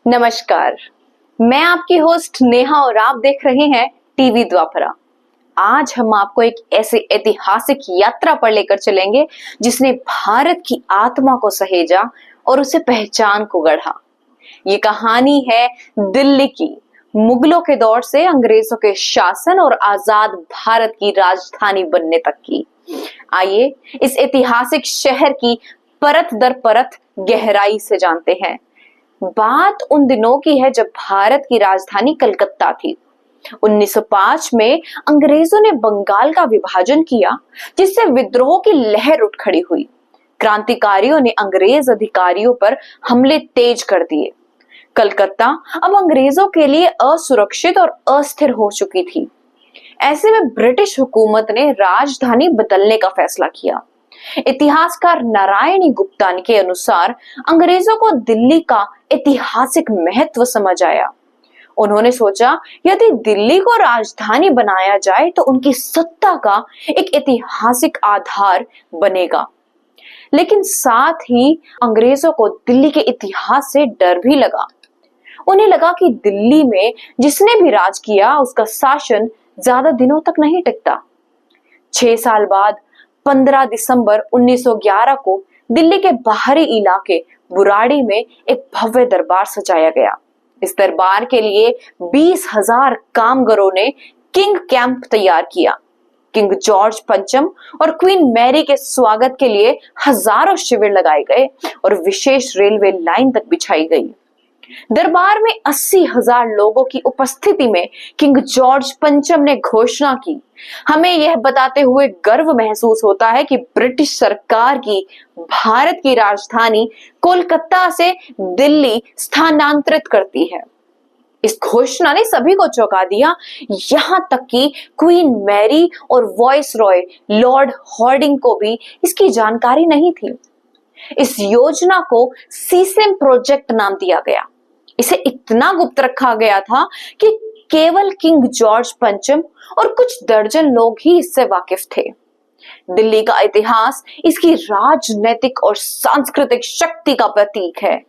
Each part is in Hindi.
नमस्कार, मैं आपकी होस्ट नेहा और आप देख रहे हैं टीवी द्वापरा। आज हम आपको एक ऐसी ऐतिहासिक यात्रा पर लेकर चलेंगे जिसने भारत की आत्मा को सहेजा और उसे पहचान को गढ़ा। ये कहानी है दिल्ली की, मुगलों के दौर से अंग्रेजों के शासन और आजाद भारत की राजधानी बनने तक की। आइए इस ऐतिहासिक शहर की परत दर परत गहराई से जानते हैं। बात उन दिनों की है जब भारत की राजधानी कलकत्ता थी। 1905 में अंग्रेजों ने बंगाल का विभाजन किया, जिससे विद्रोह की लहर उठ खड़ी हुई। क्रांतिकारियों ने अंग्रेज अधिकारियों पर हमले तेज कर दिए। कलकत्ता अब अंग्रेजों के लिए असुरक्षित और अस्थिर हो चुकी थी। ऐसे में ब्रिटिश हुकूमत ने राजधानी बदलने का फैसला किया। इतिहासकार नारायणी गुप्ता के अनुसार अंग्रेजों को दिल्ली का ऐतिहासिक महत्व समझ आया। उन्होंने सोचा, यदि दिल्ली को राजधानी बनाया जाए तो उनकी सत्ता का एक ऐतिहासिक आधार बनेगा। लेकिन साथ ही अंग्रेजों को दिल्ली के इतिहास से डर भी लगा। उन्हें लगा कि दिल्ली में जिसने भी राज किया उसका शासन ज्यादा दिनों तक नहीं टिकता। 6 साल बाद 15 दिसंबर 1911 को दिल्ली के बाहरी इलाके बुराड़ी में एक भव्य दरबार सजाया गया। इस दरबार के लिए 20,000 कामगारों ने किंग कैंप तैयार किया। किंग जॉर्ज पंचम और क्वीन मैरी के स्वागत के लिए हजारों शिविर लगाए गए और विशेष रेलवे लाइन तक बिछाई गई। दरबार में 80,000 लोगों की उपस्थिति में किंग जॉर्ज पंचम ने घोषणा की। हमें यह बताते हुए गर्व महसूस होता है कि ब्रिटिश सरकार की भारत की राजधानी कोलकाता से दिल्ली स्थानांतरित करती है। इस घोषणा ने सभी को चौंका दिया, यहां तक कि क्वीन मैरी और वॉइस रॉय लॉर्ड हॉर्डिंग को भी इसकी जानकारी नहीं थी। इस योजना को सीसेम प्रोजेक्ट नाम दिया गया। इसे इतना गुप्त रखा गया था कि केवल किंग जॉर्ज पंचम और कुछ दर्जन लोग ही इससे वाकिफ थे। दिल्ली का इतिहास इसकी राजनीतिक और सांस्कृतिक शक्ति का प्रतीक है।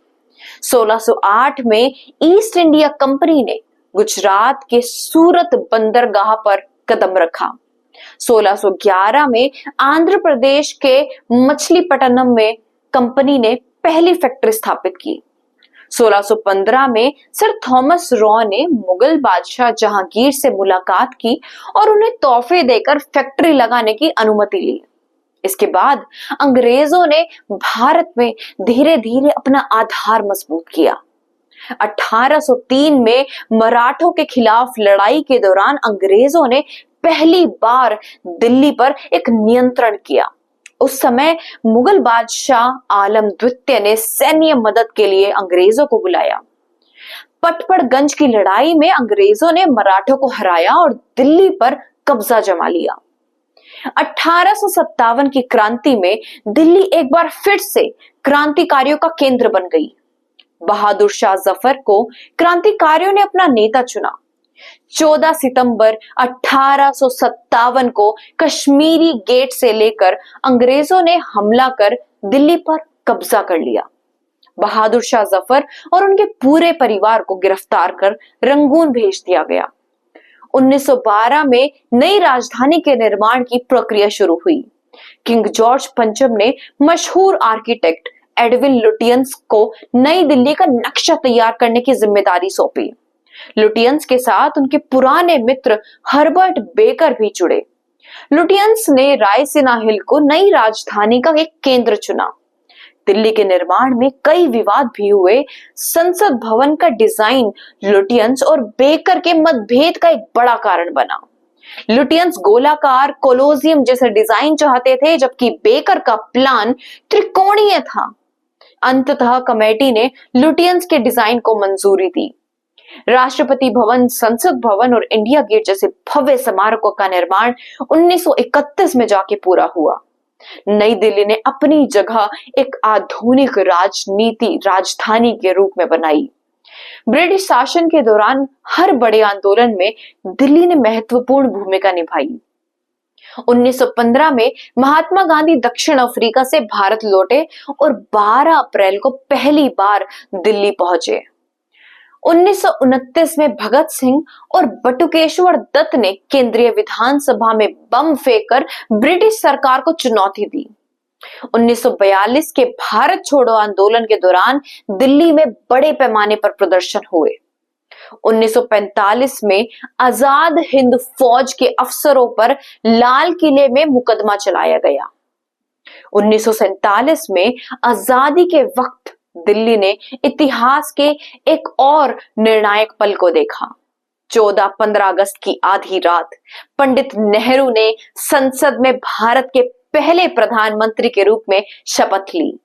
1608 में ईस्ट इंडिया कंपनी ने गुजरात के सूरत बंदरगाह पर कदम रखा। 1611 में आंध्र प्रदेश के मछलीपट्टनम में कंपनी ने पहली फैक्ट्री स्थापित की। 1615 में सर थॉमस रॉ ने मुगल बादशाह जहांगीर से मुलाकात की और उन्हें तोहफे देकर फैक्ट्री लगाने की अनुमति ली। इसके बाद अंग्रेजों ने भारत में धीरे धीरे अपना आधार मजबूत किया। 1803 में मराठों के खिलाफ लड़ाई के दौरान अंग्रेजों ने पहली बार दिल्ली पर एक नियंत्रण किया। उस समय मुगल बादशाह आलम द्वितीय ने सैन्य मदद के लिए अंग्रेजों को बुलाया। पटपड़गंज की लड़ाई में अंग्रेजों ने मराठों को हराया और दिल्ली पर कब्जा जमा लिया। 1857 की क्रांति में दिल्ली एक बार फिर से क्रांतिकारियों का केंद्र बन गई। बहादुर शाह जफर को क्रांतिकारियों ने अपना नेता चुना। 14 सितंबर 1857 को कश्मीरी गेट से लेकर अंग्रेजों ने हमला कर दिल्ली पर कब्जा कर लिया। बहादुर शाह जफर और उनके पूरे परिवार को गिरफ्तार कर रंगून भेज दिया गया। 1912 में नई राजधानी के निर्माण की प्रक्रिया शुरू हुई। किंग जॉर्ज पंचम ने मशहूर आर्किटेक्ट एडविन लुटियंस को नई दिल्ली का नक्शा तैयार करने की जिम्मेदारी सौंपी। लुटियंस के साथ उनके पुराने मित्र हर्बर्ट बेकर भी जुड़े। लुटियंस ने रायसीना हिल को नई राजधानी का एक केंद्र चुना। दिल्ली के निर्माण में कई विवाद भी हुए। संसद भवन का डिजाइन लुटियंस और बेकर के मतभेद का एक बड़ा कारण बना। लुटियंस गोलाकार कोलोजियम जैसे डिजाइन चाहते थे, जबकि बेकर का प्लान त्रिकोणीय था। अंततः कमेटी ने लुटियंस के डिजाइन को मंजूरी दी। राष्ट्रपति भवन, संसद भवन और इंडिया गेट जैसे भव्य स्मारकों का निर्माण 1931 में जाके पूरा हुआ। नई दिल्ली ने अपनी जगह एक आधुनिक राजधानी के रूप में बनाई। ब्रिटिश शासन के दौरान हर बड़े आंदोलन में दिल्ली ने महत्वपूर्ण भूमिका निभाई। 1915 में महात्मा गांधी दक्षिण अफ्रीका से भारत लौटे और 12 अप्रैल को पहली बार दिल्ली पहुंचे। 1929 में भगत सिंह और बटुकेश्वर दत्त ने केंद्रीय विधानसभा में बम फेंककर ब्रिटिश सरकार को चुनौती दी। 1942 के भारत छोड़ो आंदोलन के दौरान दिल्ली में बड़े पैमाने पर प्रदर्शन हुए। 1945 में आजाद हिंद फौज के अफसरों पर लाल किले में मुकदमा चलाया गया। 1947 में आजादी के वक्त दिल्ली ने इतिहास के एक और निर्णायक पल को देखा। 14-15 अगस्त की आधी रात पंडित नेहरू ने संसद में भारत के पहले प्रधानमंत्री के रूप में शपथ ली।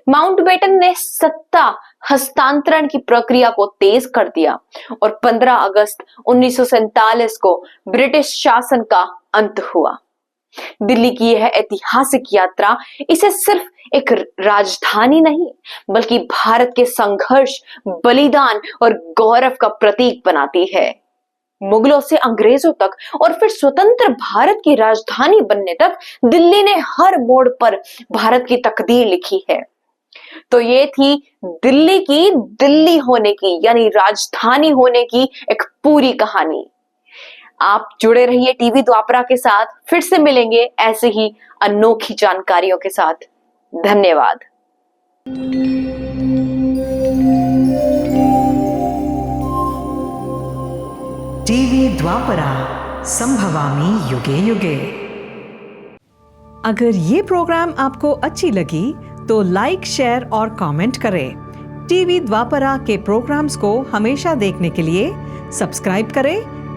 माउंटबेटन ने सत्ता हस्तांतरण की प्रक्रिया को तेज कर दिया और 15 अगस्त 1947 को ब्रिटिश शासन का अंत हुआ। दिल्ली की यह ऐतिहासिक यात्रा इसे सिर्फ एक राजधानी नहीं बल्कि भारत के संघर्ष, बलिदान और गौरव का प्रतीक बनाती है। मुगलों से अंग्रेजों तक और फिर स्वतंत्र भारत की राजधानी बनने तक दिल्ली ने हर मोड़ पर भारत की तकदीर लिखी है। तो ये थी दिल्ली की दिल्ली होने की यानी राजधानी होने की एक पूरी कहानी। आप जुड़े रहिए टीवी द्वापरा के साथ, फिर से मिलेंगे ऐसे ही अनोखी जानकारियों के साथ। धन्यवाद। टीवी द्वापरा, संभवामि युगे युगे। अगर ये प्रोग्राम आपको अच्छी लगी तो लाइक, शेयर और कमेंट करें। टीवी द्वापरा के प्रोग्राम्स को हमेशा देखने के लिए सब्सक्राइब करें,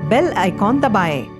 बेल आइकॉन दबाएं।